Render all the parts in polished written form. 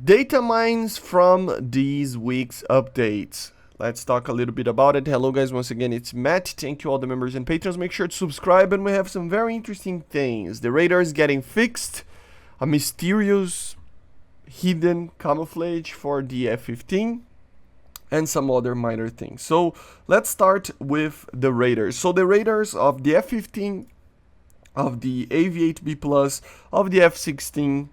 Data mines from this week's updates. Let's talk a little bit about it. Hello guys, once again it's Matt. Thank you all the members and patrons. Make sure to subscribe, and we have some very interesting things. The radar is getting fixed. A mysterious hidden camouflage for the F15 and some other minor things. So let's start with the radars. So the radars of the F15, of the AV8B Plus, of the F16,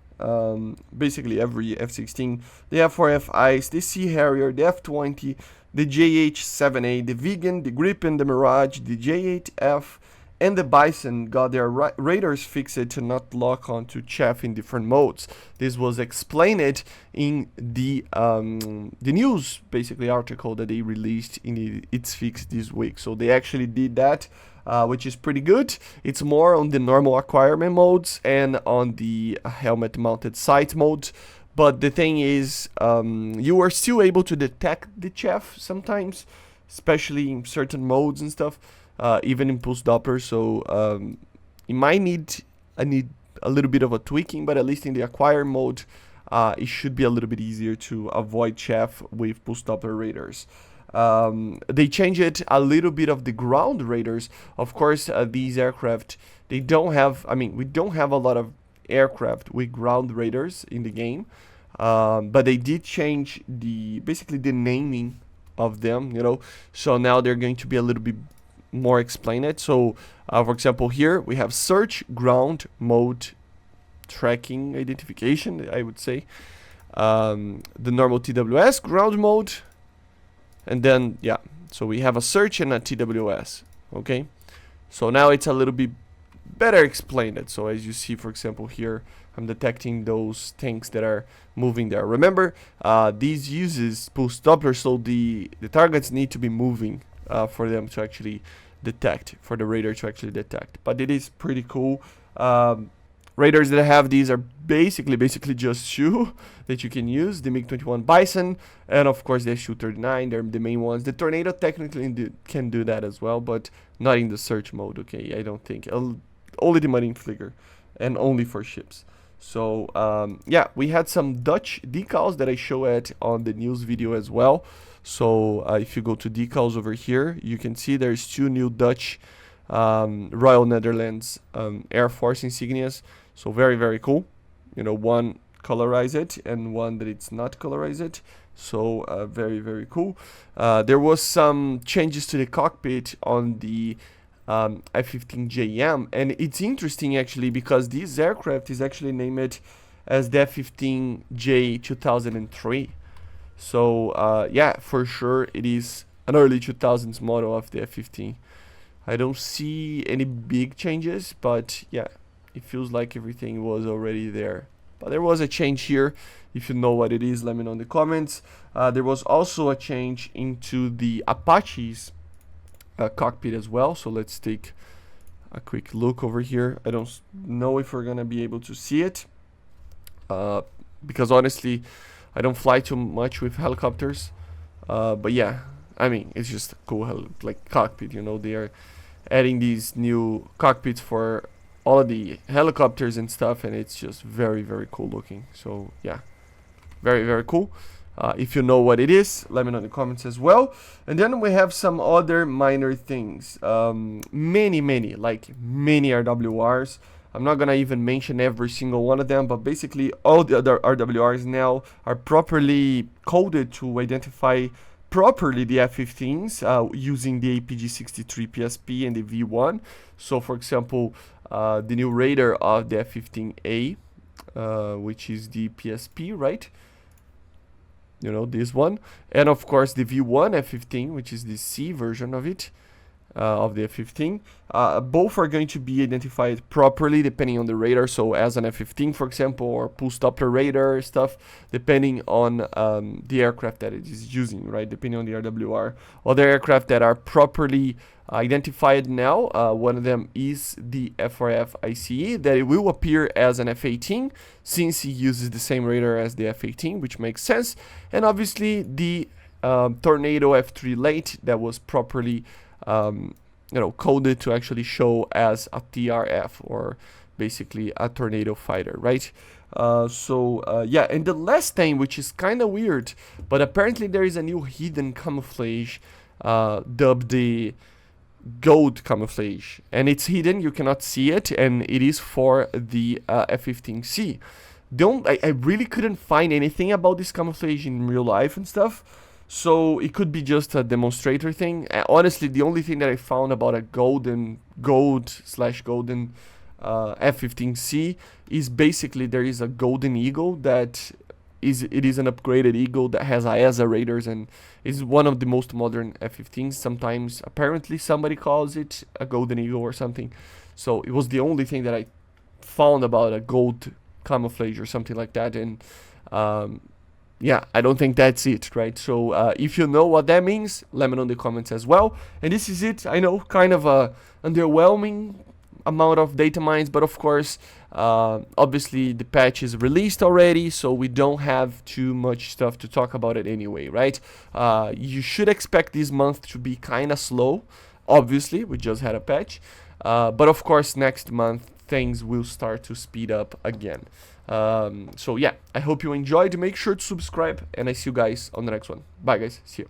basically every F16, the F4F Ice, the Sea Harrier, the F20, the JH7A, the Vegan, the Gripen, the Mirage, the J8F, and the Bison got their radars fixed to not lock onto chaff in different modes. This was explained in the news, basically, article that they released in It's Fixed this week. So they actually did that, which is pretty good. It's more on the normal acquirement modes and on the helmet mounted sight mode. But the thing is, you are still able to detect the chaff sometimes, especially in certain modes and stuff. Even in pulse Doppler, so it might need a little bit of a tweaking, but at least in the acquire mode, it should be a little bit easier to avoid chaff with pulse Doppler radars. They changed it a little bit of the ground radars. Of course, these aircraft, they don't have, we don't have a lot of aircraft with ground radars in the game, but they did change basically the naming of them, so now they're going to be a little bit more explained. So for example, here we have search, ground, mode, tracking, identification, I would say, the normal TWS, ground mode, and then so we have a search and a TWS. Okay, so now it's a little bit better explained. So as you see, for example, here I'm detecting those things that are moving there. Remember, these uses pulse Doppler, so the targets need to be moving for them to actually detect, for the radar to actually detect. But it is pretty cool. Radars that have these are basically just two that you can use. The MiG-21 Bison, and of course the Su-39, they're the main ones. The Tornado technically can do that as well, but not in the search mode, okay, I don't think. Only the Marine Flieger, and only for ships. So we had some Dutch decals that I show at on the news video as well. So if you go to decals over here, you can see there's two new Dutch Royal Netherlands Air Force insignias. So very, very cool. One colorized and one that it's not colorized. So very, very cool. There was some changes to the cockpit on the F15JM, and it's interesting actually because this aircraft is actually named as the F15J 2003. So for sure it is an early 2000s model of the F15. I don't see any big changes, but it feels like everything was already there. But there was a change here. If you know what it is, let me know in the comments. There was also a change into the Apache's cockpit as well. So let's take a quick look over here. I don't know if we're gonna be able to see it, because honestly I don't fly too much with helicopters, but it's just a cool cockpit. They are adding these new cockpits for all of the helicopters and stuff, and it's just very, very cool looking. So very, very cool. If you know what it is, let me know in the comments as well. And then we have some other minor things. Many RWRs. I'm not gonna even mention every single one of them, but basically all the other RWRs now are properly coded to identify properly the F15s using the APG63 PSP and the V1. So for example, the new radar of the F15A, which is the PSP, right? This one, and of course the V1 F15, which is the C version of it, of the F15. Both are going to be identified properly depending on the radar. So as an F15, for example, or pulse Doppler radar stuff, depending on the aircraft that it is using, right? Depending on the RWR. Other aircraft that are properly identified now, one of them is the F4F ICE, that it will appear as an F18 since it uses the same radar as the F18, which makes sense. And obviously the Tornado F3 late that was properly coded to actually show as a TRF, or basically a tornado fighter, right? Yeah, and the last thing, which is kind of weird, but apparently there is a new hidden camouflage dubbed the gold camouflage, and it's hidden, you cannot see it, and it is for the F15C. I really couldn't find anything about this camouflage in real life and stuff, so it could be just a demonstrator thing. Honestly, the only thing that I found about a golden F15C is basically there is a golden eagle that is an upgraded eagle that has ISA radars and is one of the most modern F-15s. Sometimes apparently somebody calls it a golden eagle or something. So it was the only thing that I found about a gold camouflage or something like that, and yeah, I don't think that's it, right? So if you know what that means, let me know in the comments as well. And this is it. I know, kind of a underwhelming amount of data mines, but of course, obviously the patch is released already, so we don't have too much stuff to talk about it anyway, right? You should expect this month to be kind of slow. Obviously, we just had a patch, but of course next month things will start to speed up again. So yeah, I hope you enjoyed. Make sure to subscribe, and I see you guys on the next one. Bye guys, see you.